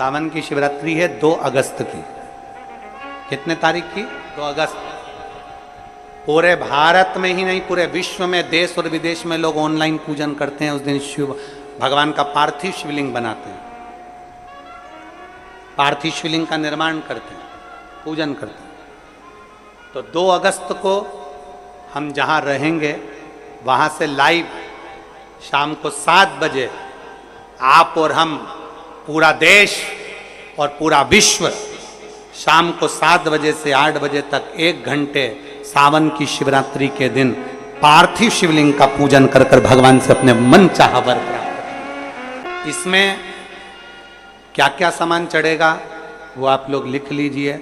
सावन की शिवरात्रि है 2 अगस्त की। कितने तारीख की? 2 अगस्त। पूरे भारत में ही नहीं, पूरे विश्व में, देश और विदेश में लोग ऑनलाइन पूजन करते हैं। उस दिन शिव भगवान का पार्थिव शिवलिंग बनाते हैं, पार्थिव शिवलिंग का निर्माण करते हैं, पूजन करते हैं। तो 2 अगस्त को हम जहाँ रहेंगे वहाँ से लाइव शाम को 7 बजे आप और हम, पूरा देश और पूरा विश्व, शाम को 7 बजे से 8 बजे तक 1 घंटे सावन की शिवरात्रि के दिन पार्थिव शिवलिंग का पूजन कर कर भगवान से अपने मन चाहा वर प्राप्त करें। इसमें क्या क्या सामान चढ़ेगा वो आप लोग लिख लीजिए।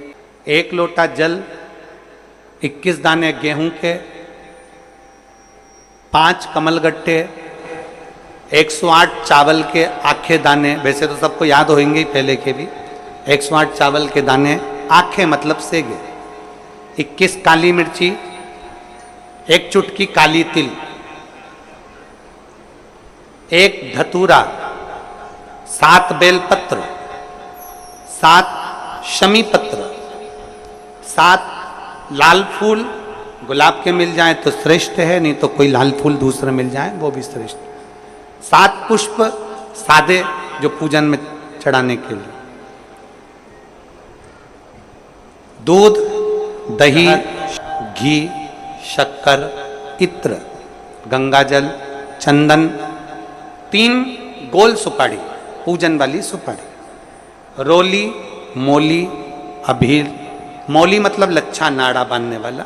1 लोटा जल, 21 दाने गेहूं के, 5 कमलगट्टे, 108 चावल के आखे दाने। वैसे तो सबको याद होंगे पहले के भी। 108 चावल के दाने, आखे मतलब सेगे, 21 काली मिर्ची, 1 चुटकी काली तिल, 1 धतूरा, 7 बेलपत्र, 7 शमी पत्र, 7 लाल फूल, गुलाब के मिल जाए तो श्रेष्ठ है, नहीं तो कोई लाल फूल दूसरा मिल जाए वो भी श्रेष्ठ। 7 पुष्प सादे जो पूजन में चढ़ाने के लिए, दूध, दही, घी, शक्कर, इत्र, गंगाजल, चंदन, 3 गोल सुपारी, पूजन वाली सुपारी, रोली, मोली, अभीर, मौली मतलब लच्छा नाड़ा बांधने वाला,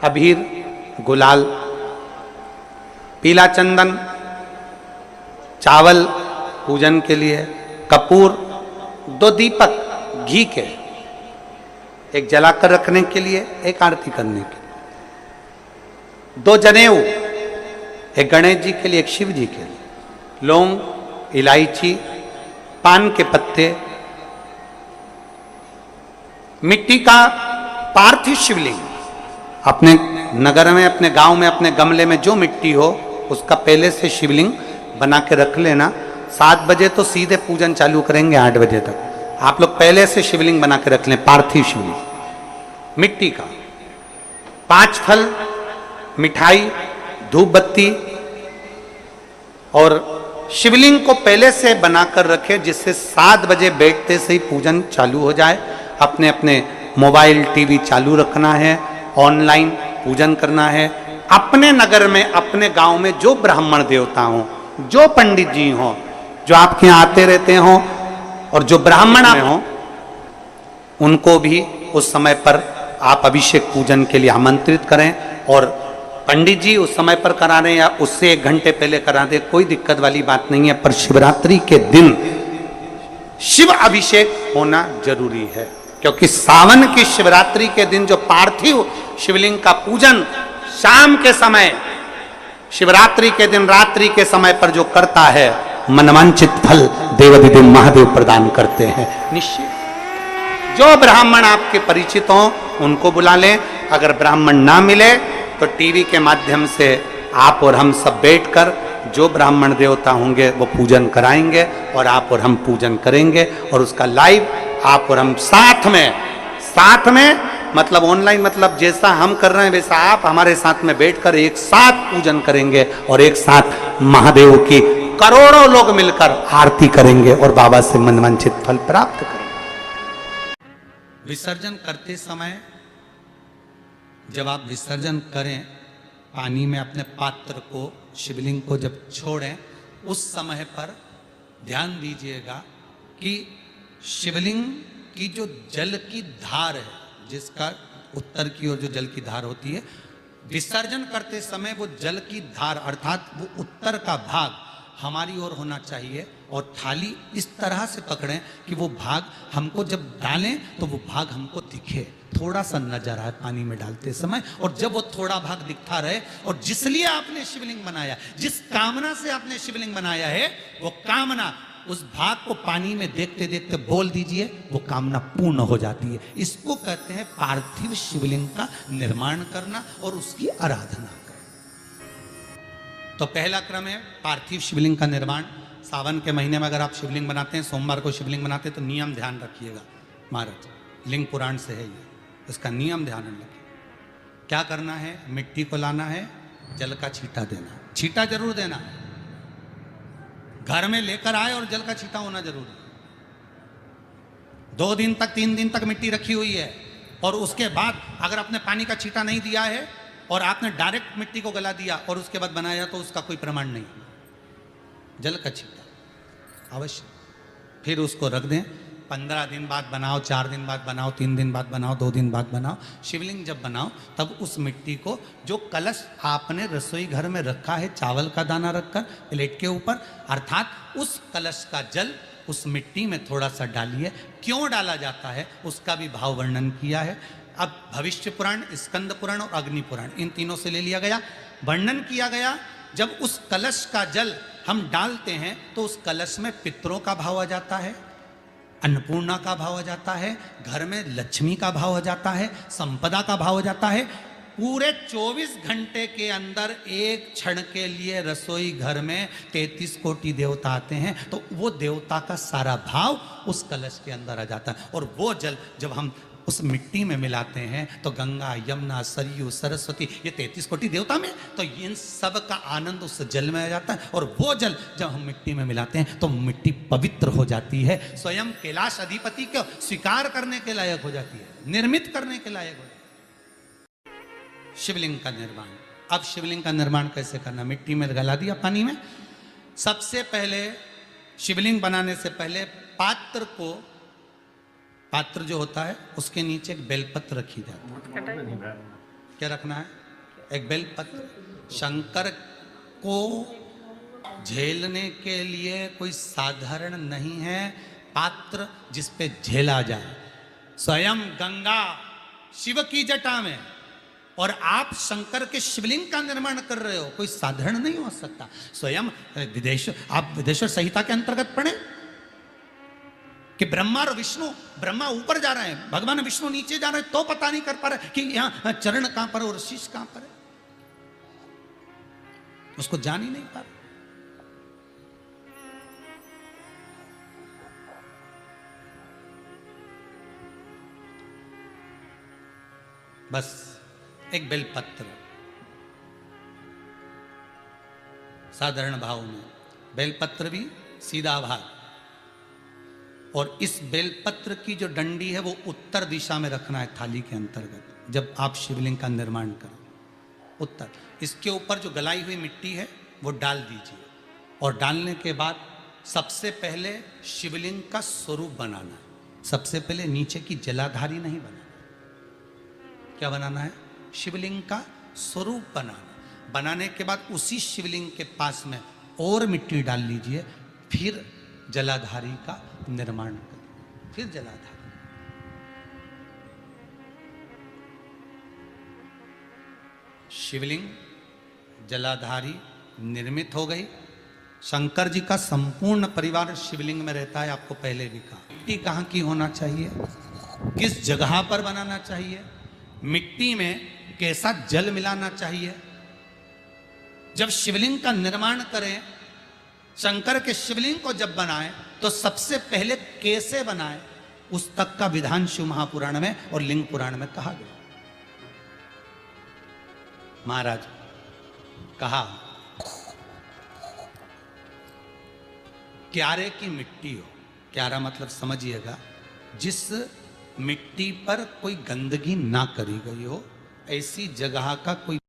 अभीर, गुलाल, पीला चंदन, चावल पूजन के लिए, कपूर, 2 दीपक घी के, 1 जलाकर रखने के लिए, 1 आरती करने के लिए, 2 जनेऊ, 1 गणेश जी के लिए, 1 शिव जी के लिए, लौंग, इलायची, पान के पत्ते, मिट्टी का पार्थिव शिवलिंग। अपने नगर में, अपने गांव में, अपने गमले में जो मिट्टी हो उसका पहले से शिवलिंग बना के रख लेना। 7 बजे तो सीधे पूजन चालू करेंगे, 8 बजे तक आप लोग पहले से शिवलिंग बना के रख लें, पार्थिव शिवलिंग मिट्टी का। 5 फल, मिठाई, धूप बत्ती, और शिवलिंग को पहले से बनाकर रखे जिससे 7 बजे बैठते से ही पूजन चालू हो जाए। अपने अपने मोबाइल टीवी चालू रखना है, ऑनलाइन पूजन करना है। अपने नगर में, अपने गांव में जो ब्राह्मण देवता हों, जो पंडित जी हों, जो आपके यहाँ आते रहते हों, और जो ब्राह्मण हों, उनको भी उस समय पर आप अभिषेक पूजन के लिए आमंत्रित करें। और पंडित जी उस समय पर करा रहे हैं या उससे 1 घंटे पहले करा दें, कोई दिक्कत वाली बात नहीं है। पर शिवरात्रि के दिन शिव अभिषेक होना जरूरी है, क्योंकि सावन की शिवरात्रि के दिन जो पार्थिव शिवलिंग का पूजन शाम के समय, शिवरात्रि के दिन रात्रि के समय पर जो करता है, मनवांचित फल देवाधिदेव महादेव प्रदान करते हैं निश्चित। जो ब्राह्मण आपके परिचित हों उनको बुला लें। अगर ब्राह्मण ना मिले तो टीवी के माध्यम से आप और हम सब बैठकर जो ब्राह्मण देवता होंगे वो पूजन कराएंगे और आप और हम पूजन करेंगे। और उसका लाइव आप और हम साथ में मतलब ऑनलाइन, मतलब जैसा हम कर रहे हैं वैसा आप हमारे साथ में बैठकर एक साथ पूजन करेंगे और एक साथ महादेव की करोड़ों लोग मिलकर आरती करेंगे और बाबा से मनवांछित फल प्राप्त करेंगे। विसर्जन करते समय जब आप विसर्जन करें, पानी में अपने पात्र को, शिवलिंग को जब छोड़ें, उस समय पर ध्यान दीजिएगा कि शिवलिंग की जो जल की धार है, जिसका उत्तर की ओर जो जल की धार होती है, विसर्जन करते समय वो जल की धार अर्थात वो उत्तर का भाग हमारी ओर होना चाहिए। और थाली इस तरह से पकड़ें कि वो भाग हमको जब डालें तो वो भाग हमको दिखे, थोड़ा सा नजर आए पानी में डालते समय। और जब वो थोड़ा भाग दिखता रहे, और जिस लिए आपने शिवलिंग बनाया, जिस कामना से आपने शिवलिंग बनाया है, वो कामना उस भाग को पानी में देखते देखते बोल दीजिए, वो कामना पूर्ण हो जाती है। इसको कहते हैं पार्थिव शिवलिंग का निर्माण करना और उसकी आराधना करना। तो पहला क्रम है पार्थिव शिवलिंग का निर्माण। सावन के महीने में अगर आप शिवलिंग बनाते हैं, सोमवार को शिवलिंग बनाते हैं, तो नियम ध्यान रखिएगा महाराज, लिंग पुराण से है ये, इसका नियम ध्यान रखिए। क्या करना है, मिट्टी को लाना है, जल का छींटा देना, छींटा जरूर देना, घर में लेकर आए और जल का छींटा होना जरूरी है। 2 दिन तक 3 दिन तक मिट्टी रखी हुई है और उसके बाद अगर आपने पानी का छींटा नहीं दिया है और आपने डायरेक्ट मिट्टी को गला दिया और उसके बाद बनाया, तो उसका कोई प्रमाण नहीं। जल का छींटा अवश्य, फिर उसको रख दें। 15 दिन बाद बनाओ, 4 दिन बाद बनाओ, 3 दिन बाद बनाओ, 2 दिन बाद बनाओ। शिवलिंग जब बनाओ तब उस मिट्टी को, जो कलश आपने रसोई घर में रखा है चावल का दाना रखकर प्लेट के ऊपर, अर्थात उस कलश का जल उस मिट्टी में थोड़ा सा डालिए। क्यों डाला जाता है उसका भी भाव वर्णन किया है। अब भविष्य पुराण, स्कंद पुराण और अग्नि पुराण, इन तीनों से ले लिया गया। वर्णन किया गया जब उस कलश का जल हम डालते हैं तो उस कलश में पितरों का भाव आ जाता है, अन्नपूर्णा का भाव आ जाता है, घर में लक्ष्मी का भाव आ जाता है, संपदा का भाव आ जाता है। पूरे 24 घंटे के अंदर एक क्षण के लिए रसोई घर में 33 कोटि देवता आते हैं, तो वो देवता का सारा भाव उस कलश के अंदर आ जाता है। और वो जल जब हम उस मिट्टी में मिलाते हैं तो गंगा, यमुना, सरयू, सरस्वती, ये 33 कोटि देवता में, तो इन सब का आनंद उस जल में आ जाता है। और वो जल जब हम मिट्टी में मिलाते हैं तो मिट्टी पवित्र हो जाती है, स्वयं कैलाश अधिपति को स्वीकार करने के लायक हो जाती है, निर्मित करने के लायक हो जाती है। शिवलिंग का निर्माण। अब शिवलिंग का निर्माण कैसे करना, मिट्टी में गला दिया पानी में। सबसे पहले शिवलिंग बनाने से पहले पात्र जो होता है उसके नीचे एक बेलपत्र रखी जाती है। क्या रखना है, एक बेलपत्र। शंकर को झेलने के लिए कोई साधारण नहीं है पात्र जिस पे झेला जाए। स्वयं गंगा शिव की जटा में, और आप शंकर के शिवलिंग का निर्माण कर रहे हो, कोई साधारण नहीं हो सकता। स्वयं आप विदेश्वर संहिता के अंतर्गत पढ़े कि ब्रह्मा और विष्णु, ब्रह्मा ऊपर जा रहे हैं, भगवान विष्णु नीचे जा रहे हैं, तो पता नहीं कर पा रहे कि यहां चरण कहां पर और शीश कहां पर है, उसको जान ही नहीं पा रहे। बस एक बेलपत्र, साधारण भाव में बेलपत्र भी सीधा भाग, और इस बेलपत्र की जो डंडी है वो उत्तर दिशा में रखना है थाली के अंतर्गत। जब आप शिवलिंग का निर्माण करें उत्तर, इसके ऊपर जो गलाई हुई मिट्टी है वो डाल दीजिए। और डालने के बाद सबसे पहले शिवलिंग का स्वरूप बनाना है। सबसे पहले नीचे की जलाधारी नहीं बनाना, क्या बनाना है, शिवलिंग का स्वरूप बनाना। बनाने के बाद उसी शिवलिंग के पास में और मिट्टी डाल लीजिए, फिर जलाधारी का निर्माण करिए, फिर जलाधारी। शिवलिंग जलाधारी निर्मित हो गई। शंकर जी का संपूर्ण परिवार शिवलिंग में रहता है, आपको पहले भी कहा। मिट्टी कहाँ की होना चाहिए, किस जगह पर बनाना चाहिए, मिट्टी में कैसा जल मिलाना चाहिए। जब शिवलिंग का निर्माण करें, शंकर के शिवलिंग को जब बनाएं, तो सबसे पहले कैसे बनाएं, उस तक का विधान शिव महापुराण में और लिंग पुराण में कहा गया। महाराज कहा, क्यारे की मिट्टी हो, क्यारा मतलब समझिएगा जिस मिट्टी पर कोई गंदगी ना करी गई हो, ऐसी जगह का कोई